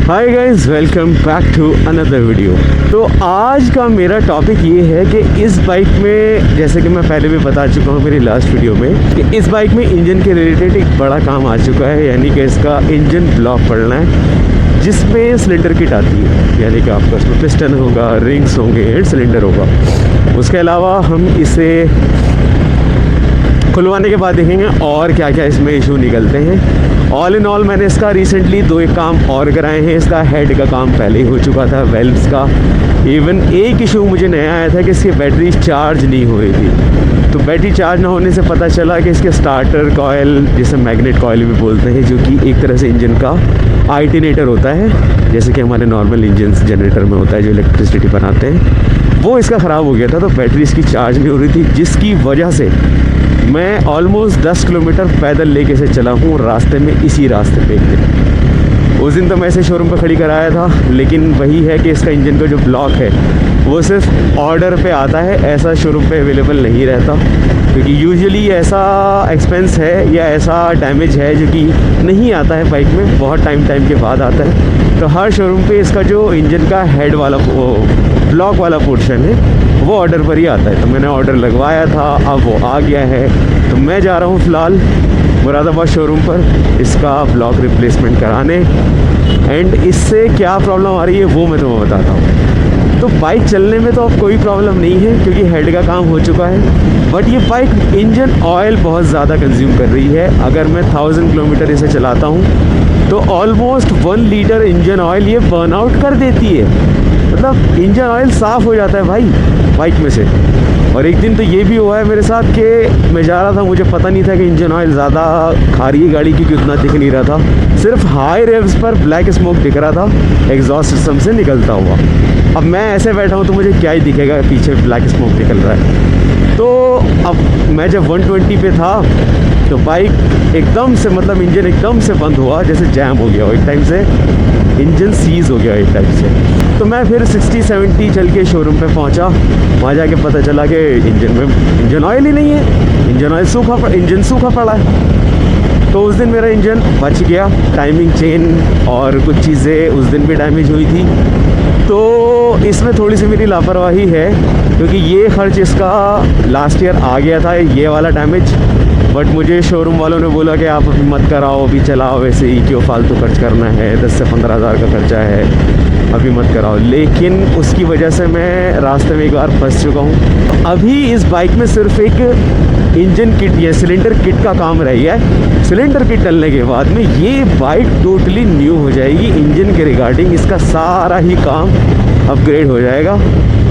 Hi guys, welcome back to another video. तो आज का मेरा टॉपिक ये है कि इस बाइक में, जैसे कि मैं पहले भी बता चुका हूँ मेरी लास्ट वीडियो में, कि इस बाइक में इंजन के रिलेटेड एक बड़ा काम आ चुका है, यानी कि इसका इंजन ब्लॉक पड़ना है, जिसमें सिलेंडर किट आती है। यानी कि आपका उसमें पिस्टन होगा, रिंग्स होंगे, हेड सिलेंडर होगा। उसके अलावा हम इसे खुलवाने के बाद देखेंगे और क्या क्या इसमें इशू निकलते हैं। ऑल इन ऑल मैंने इसका रिसेंटली एक काम और कराए हैं। इसका हेड का काम पहले ही हो चुका था, वेल्व्स का। इवन एक इशू मुझे नया आया था कि इसकी बैटरी चार्ज नहीं हो रही थी। तो बैटरी चार्ज ना होने से पता चला कि इसके स्टार्टर कॉयल, जिसे मैग्नेट कॉयल भी बोलते हैं, जो कि एक तरह से इंजन का आल्टरनेटर होता है, जैसे कि हमारे नॉर्मल इंजन जनरेटर में होता है जो इलेक्ट्रिसिटी बनाते हैं, वो इसका ख़राब हो गया था। तो बैटरी इसकी चार्ज नहीं हो रही थी, जिसकी वजह से मैं ऑलमोस्ट 10 किलोमीटर पैदल लेके से चला हूँ रास्ते में, इसी रास्ते पे एक दिन। उस दिन तो मैं इसे शोरूम पर खड़ी कराया था, लेकिन वही है कि इसका इंजन का जो ब्लॉक है वो सिर्फ ऑर्डर पे आता है, ऐसा शोरूम पे अवेलेबल नहीं रहता, क्योंकि यूजुअली ऐसा एक्सपेंस है या ऐसा डैमेज है जो कि नहीं आता है बाइक में, बहुत टाइम के बाद आता है। तो हर शोरूम पे इसका जो इंजन का हेड वाला ब्लॉक वाला पोर्शन है वो ऑर्डर पर ही आता है। तो मैंने ऑर्डर लगवाया था, अब वो आ गया है। तो मैं जा रहा हूँ फ़िलहाल मुरादाबाद शोरूम पर इसका ब्लॉक रिप्लेसमेंट कराने। एंड इससे क्या प्रॉब्लम आ रही है वो मैं तुम्हें बताता हूँ। तो बाइक चलने में तो अब कोई प्रॉब्लम नहीं है, क्योंकि हेड का काम हो चुका है। बट ये बाइक इंजन ऑयल बहुत ज़्यादा कंज्यूम कर रही है। अगर मैं 1000 किलोमीटर इसे चलाता हूँ तो ऑलमोस्ट 1 लीटर इंजन ऑयल ये बर्न आउट कर देती है। मतलब इंजन ऑयल साफ़ हो जाता है भाई बाइक में से। और एक दिन तो ये भी हुआ है मेरे साथ कि मैं जा रहा था, मुझे पता नहीं था कि इंजन ऑयल ज़्यादा खा रही है गाड़ी, क्योंकि उतना दिख नहीं रहा था। सिर्फ हाई रेव्स पर ब्लैक स्मोक दिख रहा था एग्जॉस्ट सिस्टम से निकलता हुआ। अब मैं ऐसे बैठा हूँ तो मुझे क्या ही दिखेगा, पीछे ब्लैक स्मोक निकल रहा है। तो अब मैं जब 120 पे था तो बाइक एकदम से, मतलब इंजन एकदम से बंद हुआ, जैसे जैम हो गया हो, एक टाइम से इंजन सीज़ हो गया एक टाइप से। तो मैं फिर 60-70 चल के शोरूम पे पहुंचा। वहाँ जाके पता चला कि इंजन में इंजन ऑयल ही नहीं है, इंजन सूखा पड़ा है। तो उस दिन मेरा इंजन बच गया। टाइमिंग चेन और कुछ चीज़ें उस दिन भी डैमेज हुई थी। तो इसमें थोड़ी सी मेरी लापरवाही है, क्योंकि ये खर्च इसका लास्ट ईयर आ गया था, ये वाला डैमेज। बट मुझे शोरूम वालों ने बोला कि आप अभी मत कराओ, अभी चलाओ वैसे ही, क्यों फालतू खर्च करना है, 10 से 15 हज़ार का खर्चा है, अभी मत कराओ। लेकिन उसकी वजह से मैं रास्ते में एक बार फंस चुका हूँ। अभी इस बाइक में सिर्फ एक इंजन किट या सिलेंडर किट का काम रह गया है। सिलेंडर किट डलने के बाद में ये बाइक टोटली न्यू हो जाएगी। इंजन के रिगार्डिंग इसका सारा ही काम अपग्रेड हो जाएगा।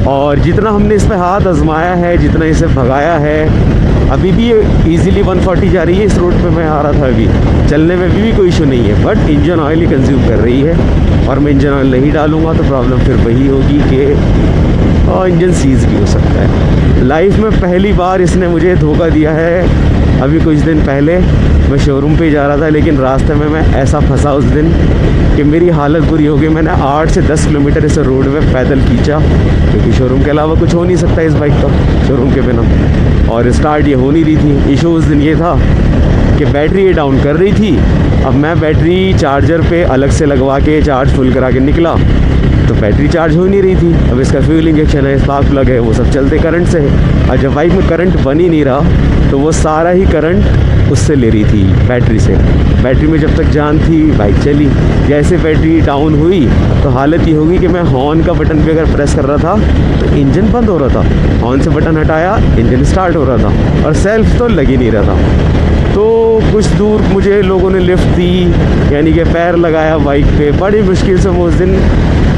और जितना हमने इस पर हाथ आजमाया है, जितना इसे भगाया है, अभी भी इजीली 140 जा रही है। इस रोड पे मैं आ रहा था, अभी चलने में भी कोई इशू नहीं है। But engine oil he consume कर रही है, और मैं इंजन ऑयल नहीं डालूंगा तो प्रॉब्लम फिर वही होगी कि इंजन सीज़ भी हो सकता है। लाइफ में पहली बार इसने मुझे धोखा दिया है। अभी कुछ दिन पहले मैं शोरूम पे जा रहा था, लेकिन रास्ते में मैं ऐसा फंसा उस दिन कि मेरी हालत बुरी हो गई। मैंने 8 से 10 किलोमीटर इस रोड में पैदल खींचा, क्योंकि शोरूम के अलावा कुछ हो नहीं सकता इस बाइक का शोरूम के बिना। और स्टार्ट ये हो नहीं रही थी। इशू उस दिन ये था कि बैटरी ये डाउन कर रही थी। अब मैं बैटरी चार्जर पे अलग से लगवा के चार्ज फुल करा के निकला तो बैटरी चार्ज हो नहीं रही थी। अब इसका फ्यूल इंजेक्शन है, स्पार्क प्लग है, वो सब चलते करंट से है। और जब बाइक में करंट बन ही नहीं रहा तो वो सारा ही करंट उससे ले रही थी, बैटरी से। बैटरी में जब तक जान थी बाइक चली। जैसे बैटरी डाउन हुई तो हालत ये होगी कि मैं हॉर्न का बटन भी अगर प्रेस कर रहा था तो इंजन बंद हो रहा था, हॉर्न से बटन हटाया इंजन स्टार्ट हो रहा था, और सेल्फ तो लग ही नहीं रहा था। तो कुछ दूर मुझे लोगों ने लिफ्ट दी, यानी कि पैर लगाया बाइक पे। बड़ी मुश्किल से मैं उस दिन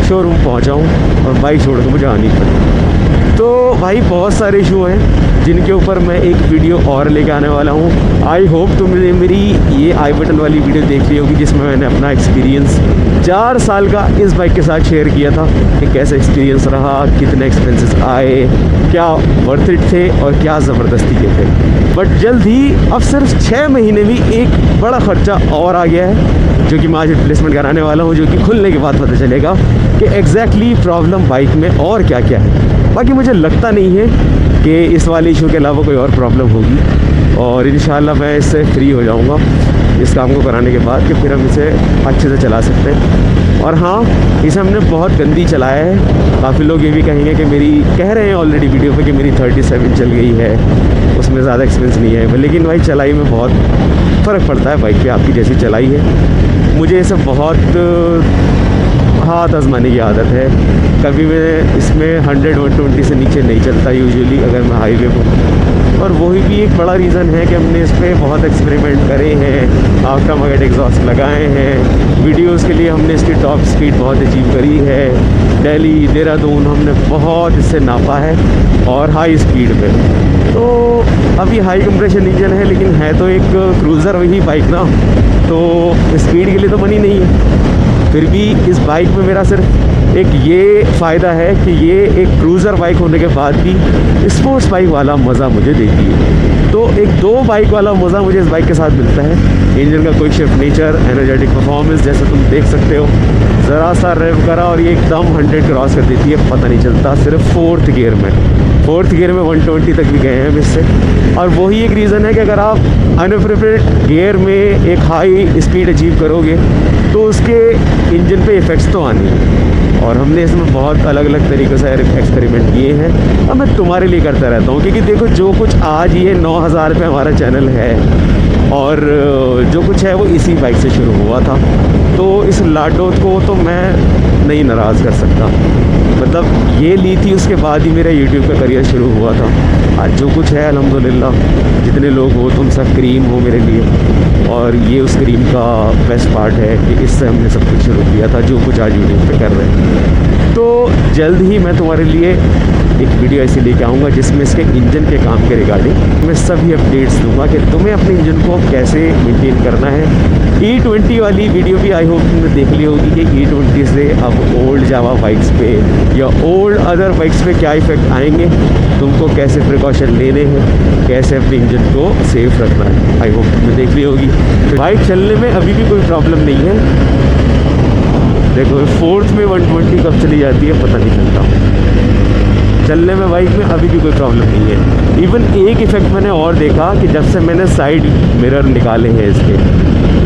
शोरूम पहुंचा हूँ, और बाइक छोड़ के मुझे आनी पड़ी। तो भाई बहुत सारे इशू हैं जिनके ऊपर मैं एक वीडियो और लेके आने वाला हूँ। आई होप तुमने मेरी ये आई बटन वाली वीडियो देख ली होगी, जिसमें मैंने अपना एक्सपीरियंस 4 साल का इस बाइक के साथ शेयर किया था कि कैसे एक्सपीरियंस रहा, कितने एक्सपेंसेस आए, क्या वर्थ इट थे और क्या ज़बरदस्ती के थे। बट जल्द ही, अब सिर्फ 6 महीने में एक बड़ा ख़र्चा और आ गया है, जो कि मैं आज रिप्लेसमेंट कराने वाला हूँ, जो कि खुलने के बाद पता चलेगा कि एग्जैक्टली प्रॉब्लम बाइक में और क्या क्या है। बाकी मुझे लगता नहीं है कि इस वाले इशू के अलावा कोई और प्रॉब्लम होगी, और इंशाल्लाह मैं इससे फ्री हो जाऊंगा इस काम को कराने के बाद, कि फिर हम इसे अच्छे से चला सकते हैं। और हाँ, इसे हमने बहुत गंदी चलाया है। काफ़ी लोग ये भी कहेंगे कि कह रहे हैं ऑलरेडी वीडियो पे कि मेरी 37 चल गई है, उसमें ज़्यादा एक्सपेंस नहीं है, लेकिन भाई चलाई में बहुत फ़र्क पड़ता है बाइक पे आपकी जैसी चलाई है। मुझे ये सब बहुत हाथ आजमाने की आदत है। कभी मैं इसमें 100-120 से नीचे नहीं चलता यूजुअली अगर मैं हाईवे पर, और वही भी एक बड़ा रीज़न है कि हमने इस पर बहुत एक्सपेरिमेंट करे हैं, आफ्टर मार्केट एग्जॉस्ट लगाए हैं, वीडियोस के लिए हमने इसकी टॉप स्पीड बहुत अचीव करी है। दिल्ली, देहरादून हमने बहुत इससे नापा है, और हाई स्पीड पे। तो अभी हाई कंप्रेशन इंजन है, लेकिन है तो एक क्रूज़र वही बाइक ना, तो स्पीड के लिए तो बनी नहीं है। फिर भी इस बाइक में मेरा सिर्फ एक ये फ़ायदा है कि ये एक क्रूज़र बाइक होने के बाद भी स्पोर्ट्स बाइक वाला मज़ा मुझे देती है। तो एक दो बाइक वाला मज़ा मुझे इस बाइक के साथ मिलता है। इंजन का quick shift nature, energetic performance, जैसे तुम देख सकते हो, ज़रा सा रेव करा और ये एकदम 100 क्रॉस कर देती है, पता नहीं चलता। सिर्फ फोर्थ गियर में 120 तक भी गए हैं हम इससे। और वही एक रीज़न है कि अगर आप अनप्रिपरेड गियर में एक हाई स्पीड अचीव करोगे तो उसके इंजन पे इफ़ेक्ट्स तो आनी है, और हमने इसमें बहुत अलग अलग तरीक़ों से एक्सपेरिमेंट किए हैं। और मैं तुम्हारे लिए करता रहता हूँ, क्योंकि देखो जो कुछ आज ये 9000 पे हमारा चैनल है, और जो कुछ है वो इसी बाइक से शुरू हुआ था। तो इस लाडो को तो मैं नहीं नाराज़ कर सकता, मतलब ये ली थी उसके बाद ही मेरा यूट्यूब का करियर शुरू हुआ था। आज जो कुछ है अल्हम्दुलिल्लाह, जितने लोग हो तुम सब क्रीम हो मेरे लिए, और ये उस क्रीम का बेस्ट पार्ट है कि इससे हमने सब कुछ शुरू किया था जो कुछ आज यूट्यूब पे कर रहे हैं। तो जल्द ही मैं तुम्हारे लिए एक वीडियो ऐसी लेके आऊँगा जिसमें इसके इंजन के काम के रिगार्डिंग मैं सभी अपडेट्स दूंगा कि तुम्हें अपने इंजन को कैसे मेंटेन करना है। E20 वाली वीडियो भी आई होप तुमने देख ली होगी कि E20 से अब ओल्ड जावा बाइक्स पे या ओल्ड अदर बाइक्स पे क्या इफ़ेक्ट आएंगे, तुमको कैसे प्रिकॉशन लेने हैं, कैसे अपने इंजन को सेफ रखना है। आई होप तुमने देख ली होगी। बाइक चलने में अभी भी कोई प्रॉब्लम नहीं है। देखो फोर्थ में 120 कब चली जाती है पता नहीं चलता। चलने में बाइक में अभी भी कोई प्रॉब्लम नहीं है। इवन एक इफ़ेक्ट मैंने और देखा कि जब से मैंने साइड मिरर निकाले हैं इसके,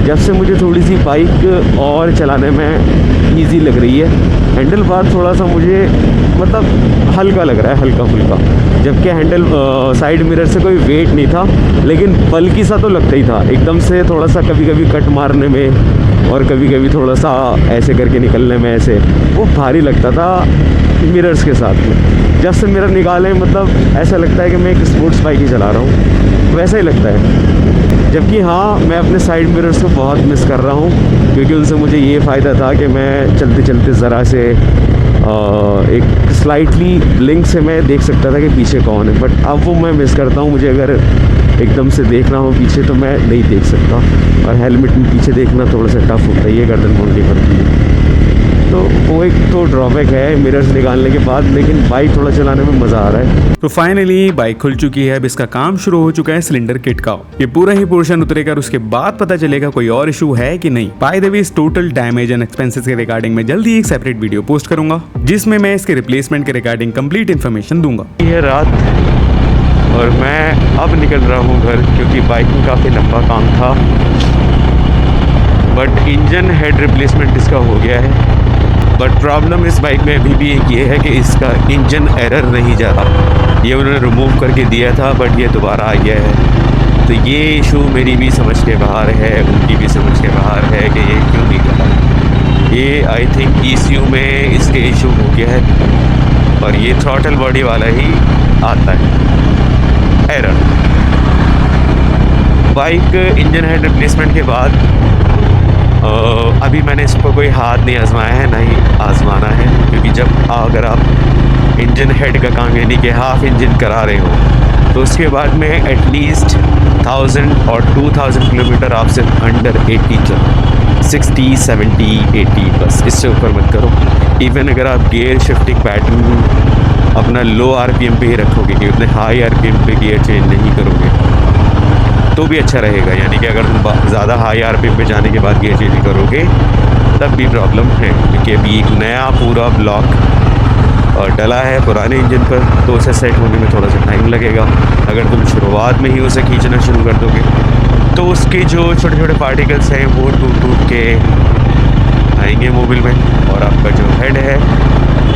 जब से मुझे थोड़ी सी बाइक और चलाने में इजी लग रही है। हैंडल बार थोड़ा सा मुझे मतलब हल्का लग रहा है, हल्का फुल्का, जबकि हैंडल साइड मिरर से कोई वेट नहीं था, लेकिन बल्कि सा तो लगता ही था एकदम से। थोड़ा सा कभी कभी कट मारने में और कभी कभी थोड़ा सा ऐसे करके निकलने में ऐसे वो भारी लगता था मिरर्स के साथ में। जब से मिरर निकाले मतलब ऐसा लगता है कि मैं एक स्पोर्ट्स बाइक ही चला रहा हूँ, वैसा ही लगता है। जबकि हाँ, मैं अपने साइड मिरर्स को बहुत मिस कर रहा हूँ, क्योंकि उनसे मुझे ये फ़ायदा था कि मैं चलते चलते ज़रा से एक स्लाइटली ब्लिंक से मैं देख सकता था कि पीछे कौन है। बट अब वो मैं मिस करता हूँ। मुझे अगर एकदम से देखना हो पीछे तो मैं नहीं देख सकता, और हेलमेट में पीछे देखना थोड़ा सा टफ होता है, ये गर्दन मोड़नी पड़ती है। तो वो एक तो ड्रॉबैक है मिरर्स निकालने के बाद, लेकिन बाइक थोड़ा चलाने में मज़ा आ रहा है। तो फाइनली बाइक खुल चुकी है। अब इसका काम शुरू हो चुका है सिलेंडर किट का। ये पूरा ही पोर्शन उतरेगा और उसके बाद पता चलेगा कोई और इशू है कि नहीं। बाय द वे, इस टोटल डैमेज एंड एक्सपेंसेस के रिगार्डिंग में जल्दी एक सेपरेट वीडियो पोस्ट करूंगा, जिसमें मैं इसके रिप्लेसमेंट के रिगार्डिंग कंप्लीट इन्फॉर्मेशन दूंगा। ये रात और मैं अब निकल रहा हूँ घर, क्योंकि बाइक में काफ़ी लंबा काम था। बट इंजन हेड रिप्लेसमेंट इसका हो गया है। बट प्रॉब्लम इस बाइक में अभी भी एक ये है कि इसका इंजन एरर नहीं जा रहा। ये उन्होंने रिमूव करके दिया था, बट ये दोबारा आ गया है। तो ये इशू मेरी भी समझ के बाहर है, उनकी भी समझ के बाहर है कि ये क्यों नहीं कर रहा। ये आई थिंक ECU में इसके इशू हो गया है, और ये थ्रॉटल बॉडी वाला ही आता है error. Bike engine head replacement के बाद अभी मैंने इस पर कोई हाथ नहीं आजमाया है, ना ही आजमाना है, क्योंकि जब अगर आप इंजन हेड का काम यानी कि हाफ इंजन करा रहे हो तो उसके बाद में एटलीस्ट 1000 और 2000 किलोमीटर आप सिर्फ अंडर 80 चलो, 60, 70, 80 बस, इससे ऊपर मत करो। इवन अगर आप गियर शिफ्टिंग पैटर्न अपना लो RPM पे ही रखोगे कि उतने हाई RPM पे गियर चेंज नहीं करोगे तो भी अच्छा रहेगा। यानी कि अगर तुम ज़्यादा हाई RPM पे जाने के बाद गियर चेंज करोगे तब भी प्रॉब्लम है, क्योंकि अभी एक नया पूरा ब्लॉक और डला है पुराने इंजन पर, तो उसे सेट होने में थोड़ा सा टाइम लगेगा। अगर तुम शुरुआत में ही उसे खींचना शुरू कर दोगे तो उसके जो छोटे छोटे पार्टिकल्स हैं वो टूट के आएंगे मोबिल में और आपका जो हेड है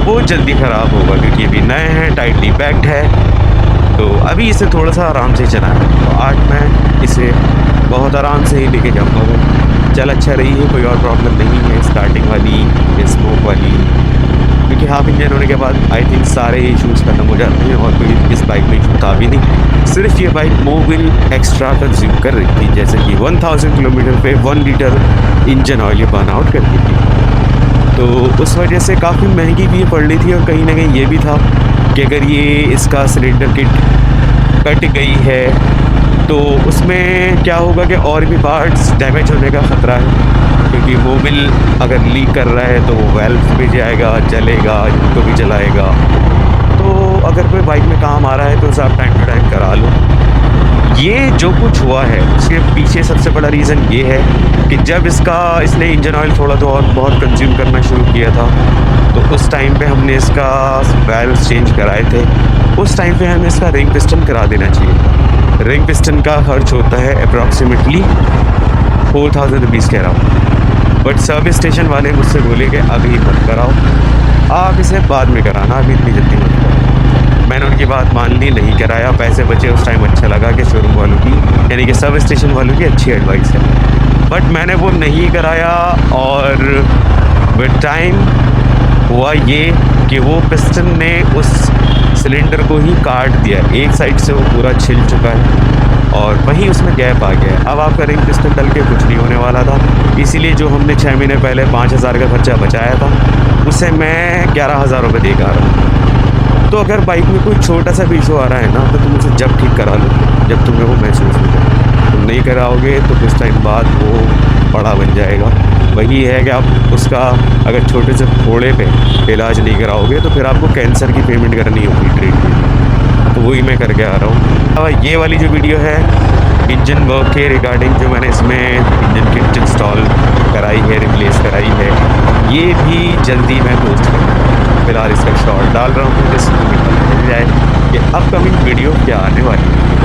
वो जल्दी ख़राब होगा, क्योंकि अभी नए हैं, टाइटली पैक्ड है। तो अभी इसे थोड़ा सा आराम से चलाना है। तो आज मैं इसे बहुत आराम से ही लेके जाऊँगा। वो चल अच्छा रही है, कोई और प्रॉब्लम नहीं है स्टार्टिंग वाली या स्मोक वाली, क्योंकि हाफ इंजन होने के बाद आई थिंक सारे इशूज़ खत्म हो जाते हैं और कोई इस बाइक में इशू था भी नहीं। सिर्फ ये बाइक मोबिल एक्स्ट्रा कंज्यूम कर रही थी, जैसे कि 1000 किलोमीटर पे 1 लीटर इंजन ऑयल ये बर्न आउट करती थी। तो उस वजह से काफ़ी महंगी भी पड़ रही थी और कहीं ना कहीं ये भी था कि अगर ये इसका सिलेंडर किट कट गई है तो उसमें क्या होगा कि और भी पार्ट्स डैमेज होने का ख़तरा है, क्योंकि मोबिल अगर लीक कर रहा है तो वो वेल्व भी जाएगा, जलेगा, इनको भी जलाएगा। तो अगर कोई बाइक में काम आ रहा है तो उसे आप टाइम टू टाइम करा लो। ये जो कुछ हुआ है उसके पीछे सबसे बड़ा रीज़न ये है कि जब इसने इंजन ऑयल थोड़ा तो और बहुत कंज्यूम करना शुरू किया था, तो उस टाइम पे हमने इसका वेल्व चेंज कराए थे। उस टाइम पे हमें इसका रिंग पिस्टन करा देना चाहिए। रिंग पिस्टन का खर्च होता है अप्रॉक्सीमेटली 4000 रुपीज़ कह रहा हूँ, बट सर्विस स्टेशन वाले मुझसे बोले कि अभी मत कराओ, आप इसे बाद में कराना, अभी इतनी जल्दी मत कराओ। मैंने उनकी बात मान ली, नहीं कराया, पैसे बचे। उस टाइम अच्छा लगा कि शोरूम वालों की, यानी कि सर्विस स्टेशन वालों की अच्छी एडवाइस है, बट मैंने वो नहीं कराया। और विद टाइम हुआ ये कि वो पिस्टन ने उस सिलेंडर को ही काट दिया, एक साइड से वो पूरा छिल चुका है और वहीं उसमें गैप आ गया। अब आपका रिंग पिस्टन डल के कुछ नहीं होने वाला था, इसीलिए जो हमने 6 महीने पहले 5000 का खर्चा बचाया था उसे मैं 11000 रुपये दे आ रहा हूँ। तो अगर बाइक में कोई छोटा सा भी इशू आ रहा है ना, तो तुम उसे जब ठीक करा लो जब तुम्हें वो महसूस हो जाए। तुम नहीं कराओगे तो कुछ टाइम बाद वो बड़ा बन जाएगा। वही है कि आप उसका अगर छोटे से फोड़े पे इलाज नहीं कराओगे तो फिर आपको कैंसर की पेमेंट करनी होगी ट्रीटमेंट। तो वही मैं करके आ रहा हूँ। अब ये वाली जो वीडियो है इंजन वर्क के रिगार्डिंग, जो मैंने इसमें इंजन किट इंस्टॉल कराई है, रिप्लेस कराई है, ये भी जल्दी मैं पोस्ट करूँगा। फिलहाल इसका शॉर्ट डाल रहा हूँ जिससे तुम्हें पता चल जाए कि अपकमिंग वीडियो क्या आने वाली है।